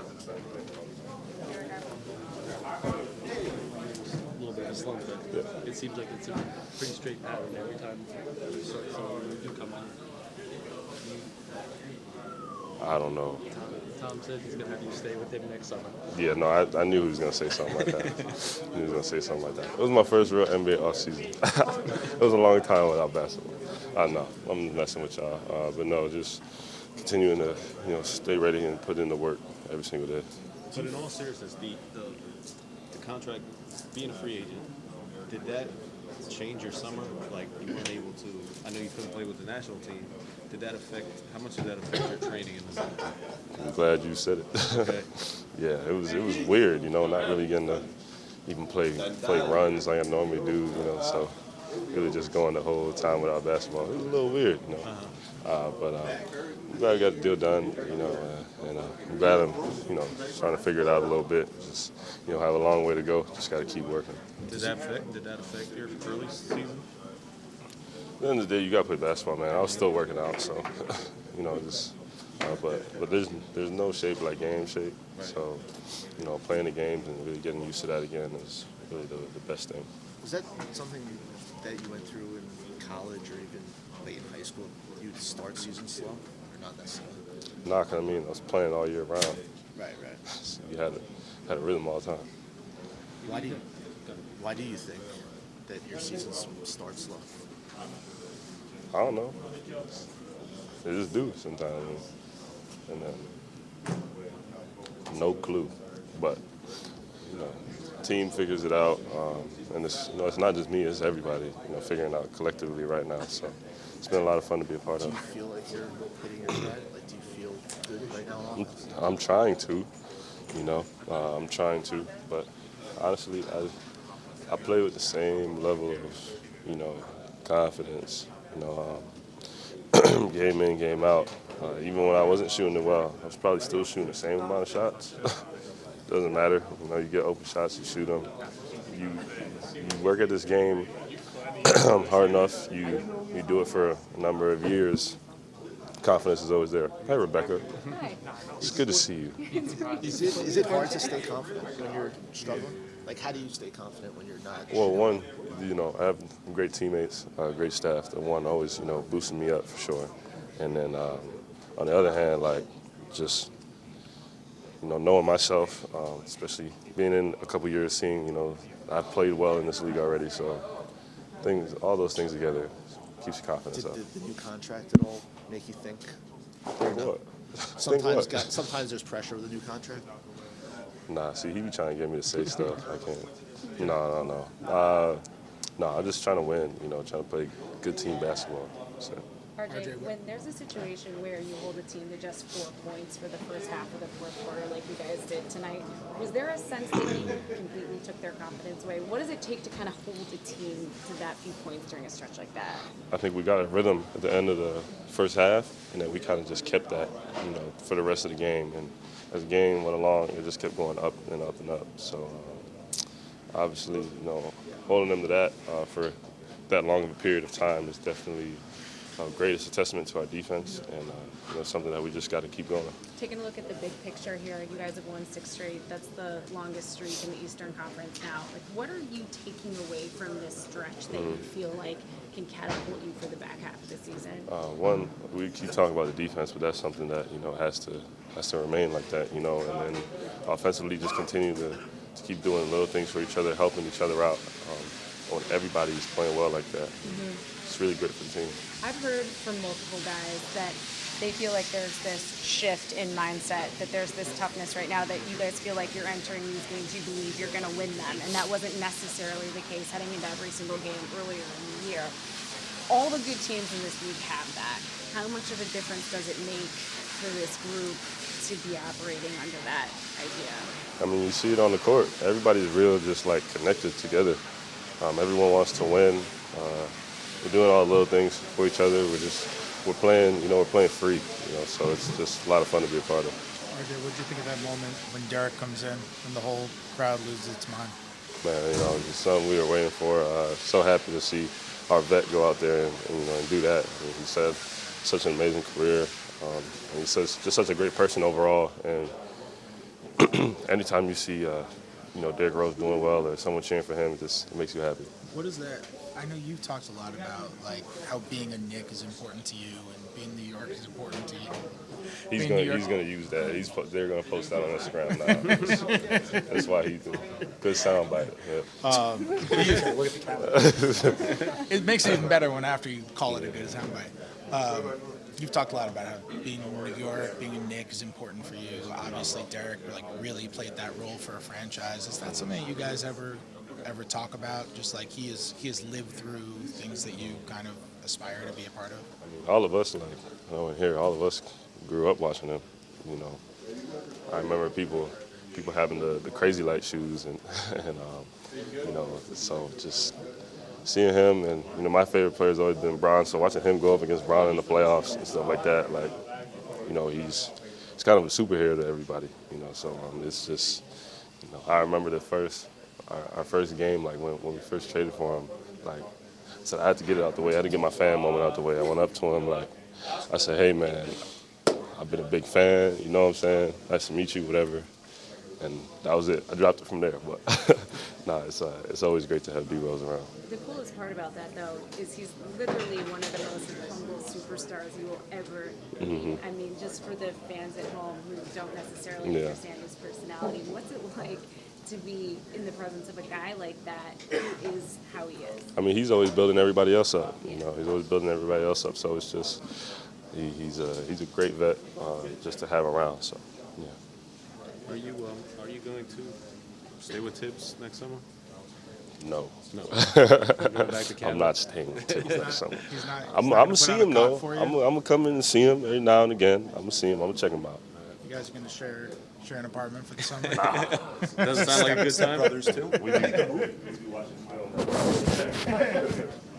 A little bit of a slump, but it seems like it's a pretty straight pattern every time you start someone new come on. I don't know. Tom said he's going to have you stay with him next summer. Yeah, no, I knew he was going to say something like that. I knew he was going to say something like that. It was my first real NBA offseason. It was a long time without basketball. I know, I'm messing with y'all. But no, just continuing to, stay ready and put in the work every single day. But in all seriousness, the contract, being a free agent, did that change your summer? Like, you weren't able to, I know you couldn't play with the national team. Did that affect, how much did that affect your training in the summer? I'm glad you said it. Okay. Yeah, it was weird, not really getting to even play runs like I normally do, so really just going the whole time without basketball. It was a little weird, but I'm glad I got the deal done, and I'm glad I'm, trying to figure it out a little bit. Just, have a long way to go. Just got to keep working. Did that affect your early season? At the end of the day, you got to play basketball, man. I was still working out, so, but there's no shape like game shape. Right. So, playing the games and really getting used to that again is really the best thing. Was that something that you went through in college or even late in high school? You'd start season slow, or not necessarily? Nah, 'cause I was playing all year round. Right. So you had a rhythm all the time. Why do you think that your season starts slow? I don't know. They just do sometimes. And no clue. But, team figures it out. And it's not just me, it's everybody, figuring out collectively right now. So it's been a lot of fun to be a part Do you of. feel like you're hitting your stride? Like, do you feel good right now on offense? I'm trying to, I'm trying to. But honestly, I play with the same level of, confidence, game in, game out. Even when I wasn't shooting it well, I was probably still shooting the same amount of shots. Doesn't matter. You get open shots, you shoot them. You work at this game hard enough. You do it for a number of years. Confidence is always there. Hi, Rebecca. Hi. It's good to see you. Is it hard to stay confident when you're struggling? Like, how do you stay confident when you're not? Well, one, I have great teammates, great staff. The one always, boosting me up for sure. And then on the other hand, like, just, knowing myself, especially being in a couple years, seeing, I've played well in this league already. So all those things together keeps your confidence up. Did the new contract at all make you think? What? Sometimes there's pressure with the new contract. Nah, see, he be trying to get me to say stuff. I can't. No. I'm just trying to win, trying to play good team basketball. So. RJ, when there's a situation where you hold a team to just 4 points for the first half of the fourth quarter like you guys did tonight, was there a sense that you completely took their confidence away? What does it take to kind of hold a team to that few points during a stretch like that? I think we got a rhythm at the end of the first half, and then we kind of just kept that, for the rest of the game. And as the game went along, it just kept going up and up and up. So obviously, holding them to that for that long of a period of time is definitely great. It's a testament to our defense, and something that we just got to keep going. Taking a look at the big picture here, you guys have won 6 straight. That's the longest streak in the Eastern Conference now. Like, what are you taking away from this stretch that you feel like can catapult you for the back half of the season? One, we keep talking about the defense, but that's something that has to remain like that, and then offensively just continue to keep doing little things for each other, helping each other out. When everybody's playing well like that, it's really good for the team. I've heard from multiple guys that they feel like there's this shift in mindset, that there's this toughness right now, that you guys feel like you're entering these games, you believe you're going to win them, and that wasn't necessarily the case heading into every single game earlier in the year. All the good teams in this league have that. How much of a difference does it make for this group to be operating under that idea? You see it on the court. Everybody's real, just like connected together. Everyone wants to win. We're doing all the little things for each other. We're playing, we're playing free, so it's just a lot of fun to be a part of. RJ, what did you think of that moment when Derek comes in and the whole crowd loses its mind? Man, it's something we were waiting for. So happy to see our vet go out there and do that. He's had such an amazing career. And he's just such a great person overall. And anytime you see, Derrick Rose doing well or someone cheering for him, it makes you happy. What is that? I know you've talked a lot about like how being a Knick is important to you and being New York is important to you. He's Being New gonna York- use that. They're gonna post that on Instagram now. That's why he's a good soundbite. Yeah. It makes it even better when after you call it a good soundbite. You've talked a lot about how being in New York, being a Knick is important for you. Obviously, Derek really played that role for a franchise. Is that something you guys ever talk about? Just like he has lived through things that you kind of aspire to be a part of. All of us, in here, all of us grew up watching him. I remember people having the crazy light shoes and so just seeing him and my favorite player has always been Bron. So watching him go up against Bron in the playoffs and stuff like that, he's kind of a superhero to everybody. So it's just I remember our first game, when we first traded for him, I said I had to get it out the way. I had to get my fan moment out the way. I went up to him, I said, hey, man, I've been a big fan, you know what I'm saying? Nice to meet you, whatever. And that was it. I dropped it from there. But, it's always great to have B-Rose around. The coolest part about that, though, is he's literally one of the most humble superstars you will ever meet. I mean, just for the fans at home who don't necessarily understand his personality, what's it like to be in the presence of a guy like that who is how he is? I mean, he's always building everybody else up. He's always building everybody else up. So it's just he's a great vet just to have around. So yeah. Are you going to stay with Tibbs next summer? No. No. Going back to I'm not staying with Tibbs next summer. He's not. I'm gonna see him though. I'm gonna come in and see him every now and again. I'm gonna see him. I'm gonna check him out. You guys are gonna share an apartment for the summer. Doesn't sound like a good time. Brothers too. We be watching film.